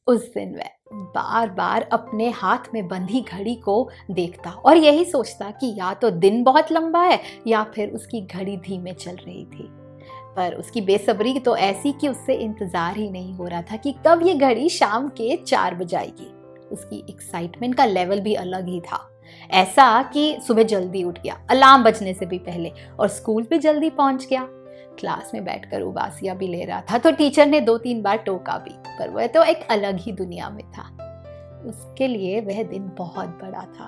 उस दिन वह बार बार अपने हाथ में बंधी घड़ी को देखता और यही सोचता कि या तो दिन बहुत लंबा है या फिर उसकी घड़ी धीमे चल रही थी। पर उसकी बेसब्री तो ऐसी कि उससे इंतजार ही नहीं हो रहा था कि कब ये घड़ी शाम के 4 बजाएगी। उसकी एक्साइटमेंट का लेवल भी अलग ही था, ऐसा कि सुबह जल्दी उठ गया अलार्म बजने से भी पहले और स्कूल भी जल्दी पहुंच गया। क्लास में बैठकर उबासियां भी ले रहा था तो टीचर ने 2-3 बार टोका भी, पर वह तो एक अलग ही दुनिया में था। उसके लिए वह दिन बहुत बड़ा था।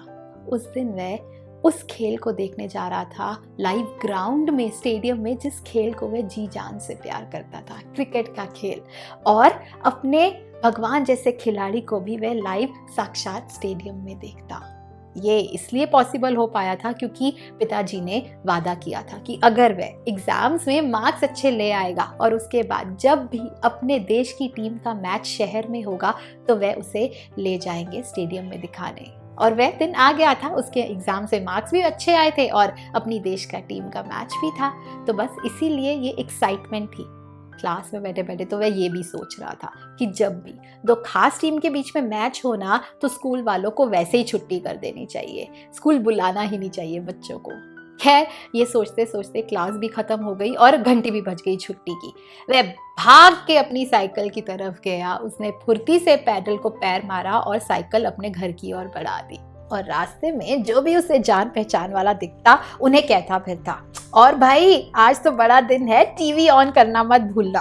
उस दिन वह उस खेल को देखने जा रहा था लाइव ग्राउंड में, स्टेडियम में, जिस खेल को वह जी जान से प्यार करता था, क्रिकेट का खेल। और अपने भगवान जैसे खिलाड़ी को भी वह लाइव साक्षात स्टेडियम में देखता। ये इसलिए पॉसिबल हो पाया था क्योंकि पिताजी ने वादा किया था कि अगर वह एग्जाम्स में मार्क्स अच्छे ले आएगा और उसके बाद जब भी अपने देश की टीम का मैच शहर में होगा तो वह उसे ले जाएंगे स्टेडियम में दिखाने। और वह दिन आ गया था, उसके एग्जाम से मार्क्स भी अच्छे आए थे और अपनी देश का टीम का मैच भी था। तो बस इसीलिए ये एक्साइटमेंट थी। क्लास में बैठे बैठे तो वह ये भी सोच रहा था कि जब भी दो खास टीम के बीच में मैच होना तो स्कूल वालों को वैसे ही छुट्टी कर देनी चाहिए, स्कूल बुलाना ही नहीं चाहिए बच्चों को। खैर, ये सोचते सोचते क्लास भी खत्म हो गई और घंटी भी बज गई छुट्टी की। वह भाग के अपनी साइकिल की तरफ गया। उसने फुर्ती से पैडल को पैर मारा और साइकिल अपने घर की ओर बढ़ा दी। और रास्ते में जो भी उसे जान पहचान वाला दिखता उन्हें कहता फिरता, और भाई आज तो बड़ा दिन है, टीवी ऑन करना मत भूलना।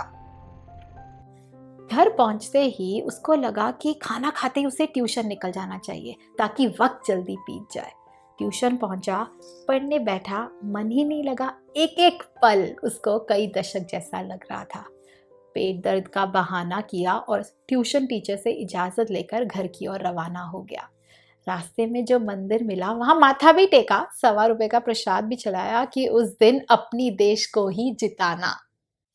घर पहुंचते ही उसको लगा कि खाना खाते ही उसे ट्यूशन निकल जाना चाहिए ताकि वक्त जल्दी बीत जाए। ट्यूशन पहुंचा, पढ़ने बैठा, मन ही नहीं लगा। एक एक पल उसको कई दशक जैसा लग रहा था। पेट दर्द का बहाना किया और ट्यूशन टीचर से इजाजत लेकर घर की ओर रवाना हो गया। रास्ते में जो मंदिर मिला वहां माथा भी टेका, ₹1.25 का प्रसाद भी चढ़ाया कि उस दिन अपनी देश को ही जिताना।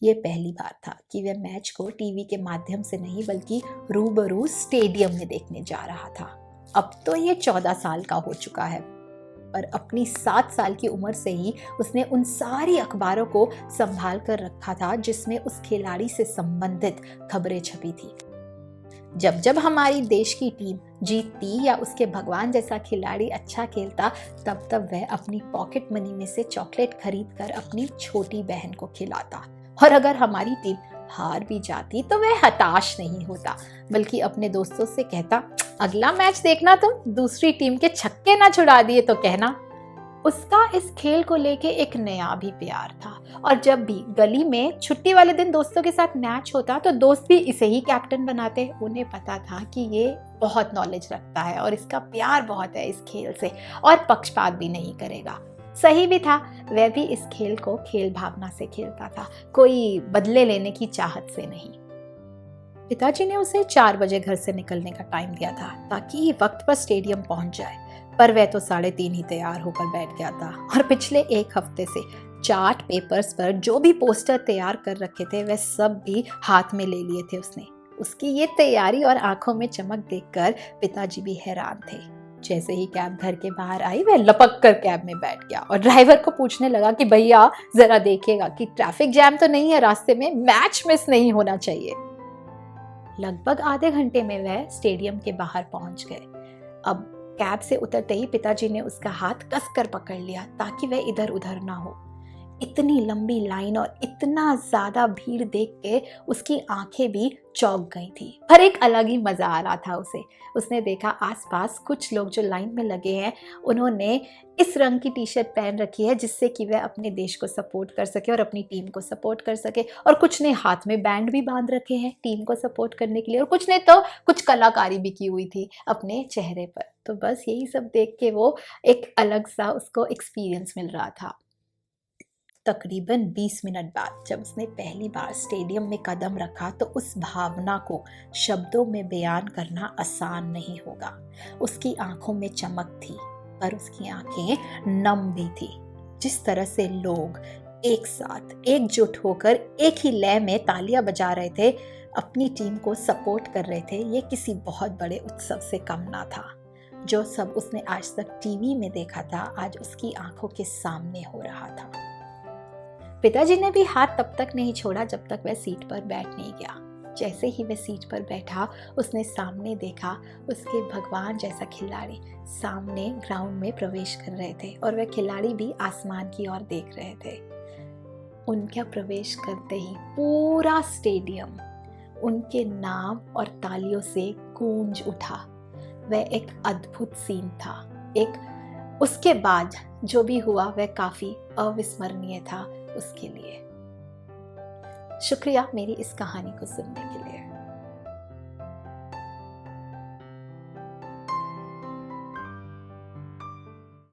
ये पहली बार था कि वह मैच को टीवी के माध्यम से नहीं बल्कि रूबरू स्टेडियम में देखने जा रहा था। अब तो ये 14 साल का हो चुका है, पर अपनी 7 साल की उम्र से ही उसने उन सारी अखबारों को संभाल कर रखा था जिसमें उस खिलाड़ी से संबंधित खबरें छपी थी। जब जब हमारी देश की टीम जीतती या उसके भगवान जैसा खिलाड़ी अच्छा खेलता, तब तब वह अपनी पॉकेट मनी में से चॉकलेट खरीद कर अपनी छोटी बहन को खिलाता। और अगर हमारी टीम हार भी जाती तो वह हताश नहीं होता, बल्कि अपने दोस्तों से कहता, अगला मैच देखना तुम दूसरी टीम के छक्के ना छुड़ा दिए तो कहना। उसका इस खेल को लेके एक नया भी प्यार था। और जब भी गली में छुट्टी वाले दिन दोस्तों के साथ मैच होता तो दोस्त भी इसे ही कैप्टन बनाते। उन्हें पता था कि ये बहुत नॉलेज रखता है और इसका प्यार बहुत है इस खेल से और पक्षपात भी नहीं करेगा। सही भी था, वह भी इस खेल को खेल भावना से खेलता था, कोई बदले लेने की चाहत से नहीं। पिताजी ने उसे 4 बजे घर से निकलने का टाइम दिया था ताकि वक्त पर स्टेडियम पहुंच जाए, पर वह तो 3:30 ही तैयार होकर बैठ गया था। और पिछले 1 हफ्ते से चार्ट पेपर्स पर जो भी पोस्टर तैयार कर रखे थे वह सब भी हाथ में ले लिए थे उसने। उसकी ये तैयारी और आंखों में चमक देखकर पिताजी भी हैरान थे। जैसे ही कैब घर के बाहर आई वह लपक कर कैब में बैठ गया और ड्राइवर को पूछने लगा कि भैया जरा देखिएगा कि ट्रैफिक जैम तो नहीं है रास्ते में, मैच मिस नहीं होना चाहिए। लगभग आधे घंटे में वह स्टेडियम के बाहर पहुंच गए। अब कैब से उतरते ही पिताजी ने उसका हाथ कसकर पकड़ लिया ताकि वह इधर उधर ना हो। इतनी लंबी लाइन और इतना ज्यादा भीड़ देख के उसकी आंखें भी चौंक गई थी, पर एक अलग ही मजा आ रहा था उसे। उसने देखा आसपास कुछ लोग जो लाइन में लगे हैं उन्होंने इस रंग की टी शर्ट पहन रखी है जिससे कि वह अपने देश को सपोर्ट कर सके और अपनी टीम को सपोर्ट कर सके। और कुछ ने हाथ में बैंड भी बांध रखे हैं टीम को सपोर्ट करने के लिए, और कुछ ने तो कुछ कलाकारी भी की हुई थी अपने चेहरे पर। तो बस यही सब देख के वो एक अलग सा उसको एक्सपीरियंस मिल रहा था। तकरीबन 20 मिनट बाद जब उसने पहली बार स्टेडियम में कदम रखा तो उस भावना को शब्दों में बयान करना आसान नहीं होगा। उसकी आंखों में चमक थी, पर उसकी आंखें नम भी थी। जिस तरह से लोग एक साथ एकजुट होकर एक ही लय में तालियां बजा रहे थे, अपनी टीम को सपोर्ट कर रहे थे, ये किसी बहुत बड़े उत्सव से कम ना था। जो सब उसने आज तक टीवी में देखा था आज उसकी आंखों के सामने हो रहा था। पिताजी ने भी हाथ तब तक नहीं छोड़ा जब तक वह सीट पर बैठ नहीं गया। जैसे ही वह सीट पर बैठा, उसने सामने देखा उसके भगवान जैसा खिलाड़ी सामने ग्राउंड में प्रवेश कर रहे थे और वह खिलाड़ी भी आसमान की ओर देख रहे थे। उनका प्रवेश करते ही पूरा स्टेडियम उनके नाम और तालियों से गूंज उठा। वह एक अद्भुत सीन था। उसके बाद जो भी हुआ वह काफ़ी अविस्मरणीय था उसके लिए। शुक्रिया मेरी इस कहानी को सुनने के लिए।